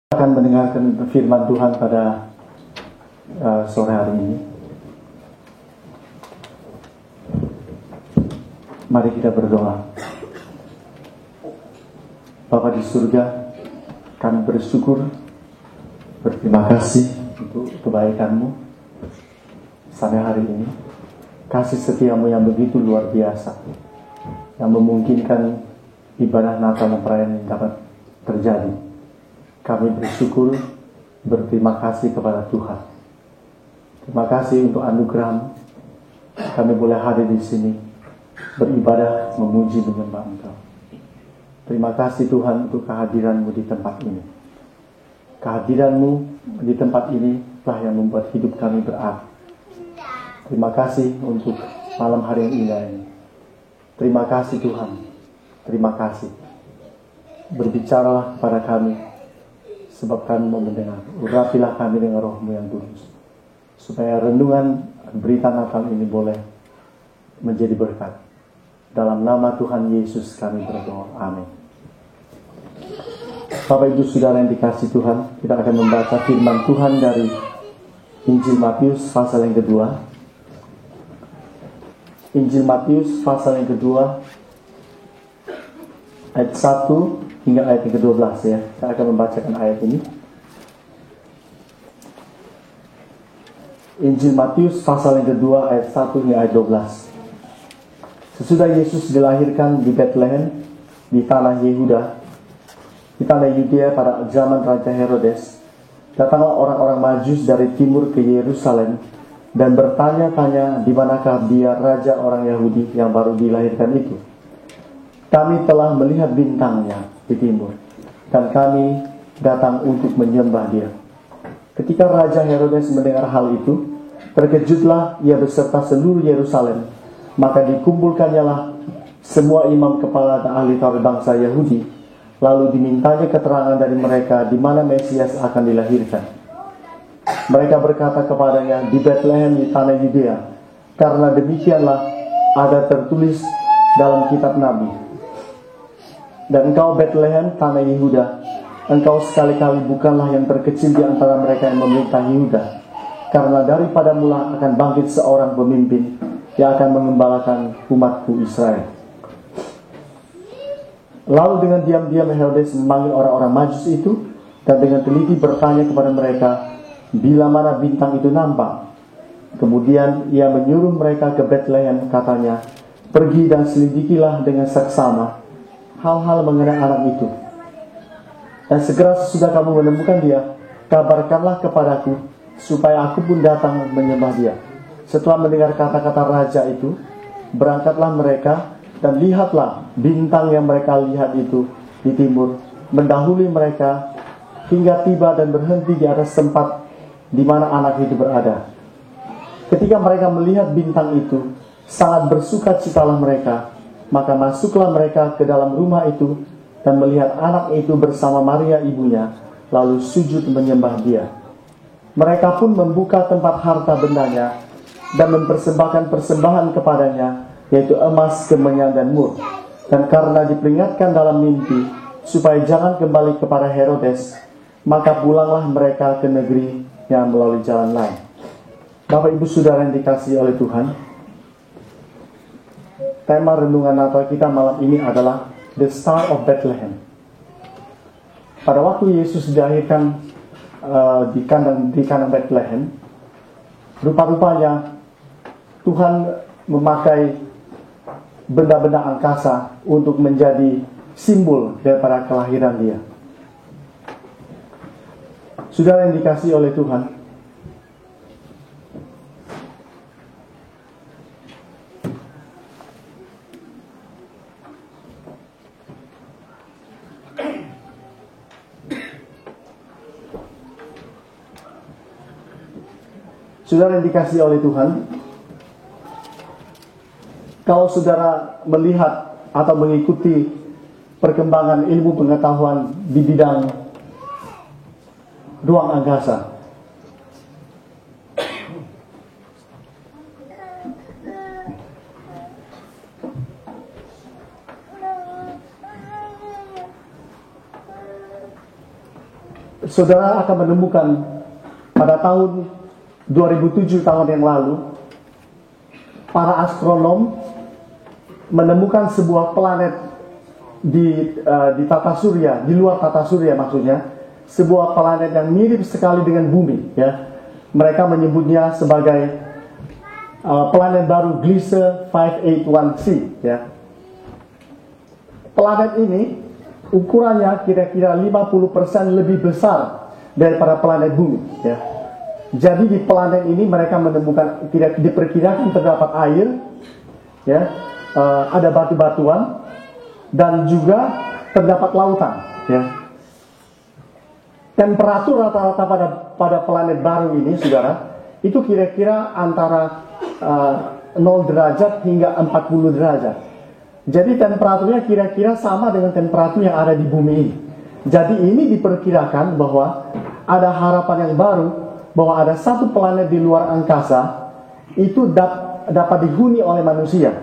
Akan mendengarkan firman Tuhan pada sore hari ini. Mari kita berdoa. Bapa di surga, kami bersyukur, berterima kasih untuk kebaikan-Mu sampai hari ini. Kasih setia-Mu yang begitu luar biasa, yang memungkinkan ibadah Natal dan perayaan ini dapat terjadi. Kami bersyukur, berterima kasih kepada Tuhan. Terima kasih untuk anugerah-Mu. Kami boleh hadir di sini, beribadah, memuji, menyembah Engkau. Terima kasih Tuhan untuk kehadiran-Mu di tempat ini. Kehadiran-Mu di tempat ini telah yang membuat hidup kami berarti. Terima kasih untuk malam hari yang indah ini. Terima kasih Tuhan. Terima kasih. Berbicaralah kepada kami, sebab kami mau mendengar. Urapilah kami dengan roh-Mu yang tulus, supaya renungan berita Natal ini boleh menjadi berkat. Dalam nama Tuhan Yesus kami berdoa. Amin. Bapak Ibu Saudara yang dikasihi Tuhan, kita akan membaca firman Tuhan dari Injil Matius pasal yang kedua. Injil Matius pasal yang kedua, ayat 1 hingga ayat yang ke-12 ya. Saya akan membacakan ayat ini. Injil Matius pasal yang kedua ayat 1 hingga ayat 12. Sesudah Yesus dilahirkan di Bethlehem di tanah Yehuda, di tanah Yudea pada zaman Raja Herodes, datanglah orang-orang Majus dari timur ke Yerusalem dan bertanya-tanya di manakah dia raja orang Yahudi yang baru dilahirkan itu. Kami telah melihat bintangnya di timur, dan kami datang untuk menyembah dia. Ketika Raja Herodes mendengar hal itu, terkejutlah ia beserta seluruh Yerusalem. Maka dikumpulkannyalah semua imam kepala dan ahli Taurat bangsa Yahudi, lalu dimintanya keterangan dari mereka di mana Mesias akan dilahirkan. Mereka berkata kepadanya, di Bethlehem di tanah Yudea, karena demikianlah ada tertulis dalam kitab Nabi. Dan engkau Bethlehem, tanah Yehuda, engkau sekali-kali bukanlah yang terkecil di antara mereka yang memerintah Yehuda, karena daripada mula akan bangkit seorang pemimpin yang akan mengembalakan umatku Israel. Lalu dengan diam-diam Herodes memanggil orang-orang Majus itu, dan dengan teliti bertanya kepada mereka, bila mana bintang itu nampak. Kemudian ia menyuruh mereka ke Bethlehem, katanya, pergi dan selidikilah dengan seksama hal-hal mengenai anak itu. Dan segera sesudah kamu menemukan dia, kabarkanlah kepadaku, supaya aku pun datang menyembah dia. Setelah mendengar kata-kata raja itu, berangkatlah mereka, dan lihatlah bintang yang mereka lihat itu di timur, mendahului mereka, hingga tiba dan berhenti di atas tempat di mana anak itu berada. Ketika mereka melihat bintang itu, sangat bersukacitalah mereka. Maka masuklah mereka ke dalam rumah itu, dan melihat anak itu bersama Maria ibunya, lalu sujud menyembah dia. Mereka pun membuka tempat harta bendanya, dan mempersembahkan persembahan kepadanya, yaitu emas, kemenyan, dan mur. Dan karena diperingatkan dalam mimpi, supaya jangan kembali kepada Herodes, maka pulanglah mereka ke negeri yang melalui jalan lain. Bapak Ibu Saudara yang dikasihi oleh Tuhan, tema renungan Natal kita malam ini adalah The Star of Bethlehem. Pada waktu Yesus dilahirkan di kandang Bethlehem, rupa-rupanya Tuhan memakai benda-benda angkasa untuk menjadi simbol daripada kelahiran dia. Saudara yang dikasihi oleh Tuhan, saudara yang dikasihi oleh Tuhan, kalau saudara melihat atau mengikuti perkembangan ilmu pengetahuan di bidang ruang angkasa, saudara akan menemukan pada tahun 2007 tahun yang lalu, para astronom menemukan sebuah planet di tata surya, di luar tata surya maksudnya, sebuah planet yang mirip sekali dengan bumi, ya. Mereka menyebutnya sebagai planet baru Gliese 581c, ya. Planet ini ukurannya kira-kira 50% lebih besar daripada planet bumi, ya. Jadi di planet ini mereka menemukan, diperkirakan terdapat air, ya, ada batu-batuan, dan juga terdapat lautan, ya. Temperatur rata-rata pada planet baru ini, saudara, itu kira-kira antara 0 derajat hingga 40 derajat. Jadi temperaturnya kira-kira sama dengan temperatur yang ada di bumi ini. Jadi ini diperkirakan bahwa ada harapan yang baru, bahwa ada satu planet di luar angkasa itu dapat dihuni oleh manusia.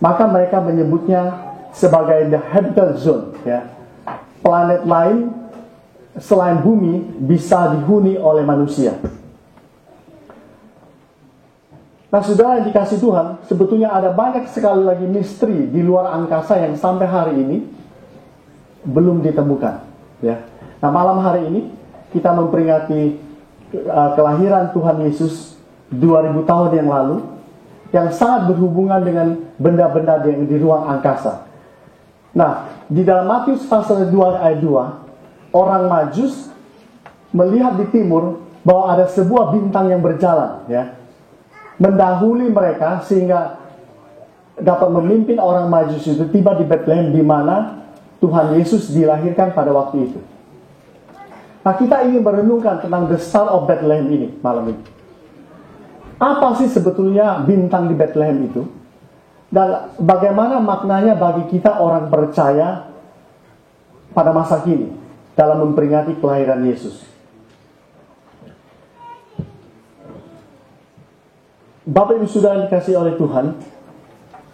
Maka mereka menyebutnya sebagai the habitable zone, ya. Planet lain selain bumi bisa dihuni oleh manusia. Nah, saudara yang dikasih Tuhan, sebetulnya ada banyak sekali lagi misteri di luar angkasa yang sampai hari ini belum ditemukan, ya. Nah, malam hari ini kita memperingati kelahiran Tuhan Yesus 2000 tahun yang lalu, yang sangat berhubungan dengan benda-benda yang di ruang angkasa. Nah, di dalam Matius pasal 2 ayat 2, orang Majus melihat di timur bahwa ada sebuah bintang yang berjalan, ya, mendahului mereka sehingga dapat memimpin orang Majus itu tiba di Bethlehem, di mana Tuhan Yesus dilahirkan pada waktu itu. Nah, kita ingin merenungkan tentang the Star of Bethlehem ini malam ini. Apa sih sebetulnya bintang di Bethlehem itu? Dan bagaimana maknanya bagi kita orang percaya pada masa kini dalam memperingati kelahiran Yesus? Bapak Ibu sudah dikasih oleh Tuhan,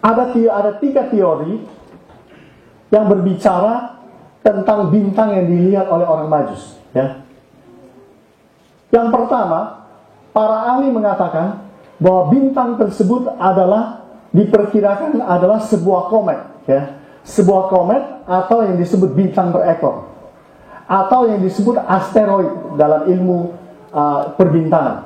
ada 3 teori yang berbicara tentang bintang yang dilihat oleh orang Majus, ya. Yang pertama, para ahli mengatakan bahwa bintang tersebut diperkirakan adalah sebuah komet, ya. Sebuah komet atau yang disebut bintang berekor, atau yang disebut asteroid dalam ilmu perbintangan.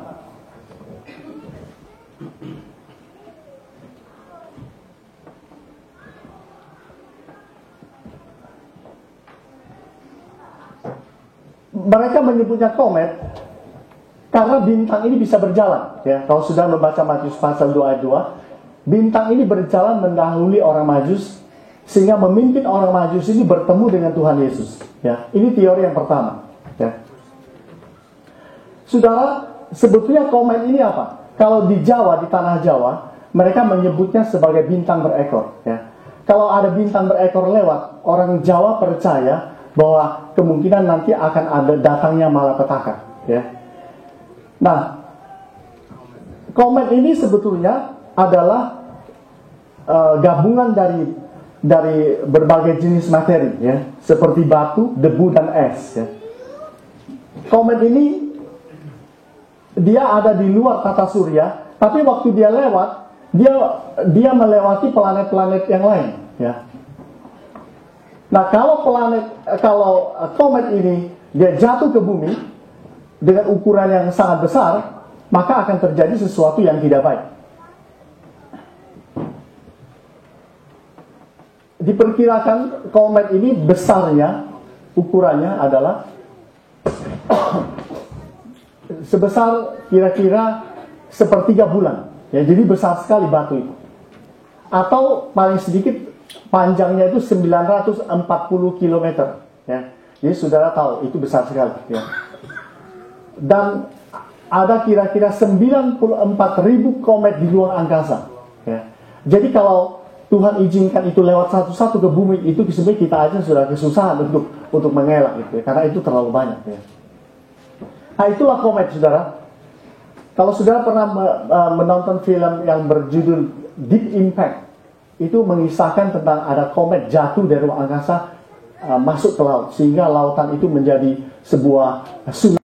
Mereka menyebutnya komet karena bintang ini bisa berjalan, ya. Kalau sudah membaca Matius pasal 2 ayat 2, bintang ini berjalan mendahului orang Majus sehingga memimpin orang Majus ini bertemu dengan Tuhan Yesus, ya. Ini teori yang pertama, ya. Saudara, sebetulnya komet ini apa? Kalau di Jawa, di tanah Jawa, mereka menyebutnya sebagai bintang berekor, ya. Kalau ada bintang berekor lewat, orang Jawa percaya bahwa kemungkinan nanti akan ada datangnya malapetaka, ya. Nah, komet ini sebetulnya adalah gabungan dari berbagai jenis materi, ya, seperti batu, debu, dan es, ya. Komet ini dia ada di luar tata surya, tapi waktu dia lewat, dia melewati planet-planet yang lain, ya. Nah, kalau komet ini dia jatuh ke bumi dengan ukuran yang sangat besar, maka akan terjadi sesuatu yang tidak baik. Diperkirakan komet ini besarnya, ukurannya adalah sebesar kira-kira 1/3 bulan, ya. Jadi besar sekali batu itu. Atau paling sedikit panjangnya itu 940 km, ya. Jadi saudara tahu itu besar sekali, ya. Dan ada kira-kira 94.000 komet di luar angkasa, ya. Jadi kalau Tuhan izinkan itu lewat satu-satu ke bumi, itu sebenarnya kita aja sudah kesusahan untuk mengelak, gitu, ya. Karena itu terlalu banyak, ya. Nah, itulah komet, saudara. Kalau saudara pernah menonton film yang berjudul Deep Impact, itu mengisahkan tentang ada komet jatuh dari ruang angkasa masuk ke laut, sehingga lautan itu menjadi sebuah sungai.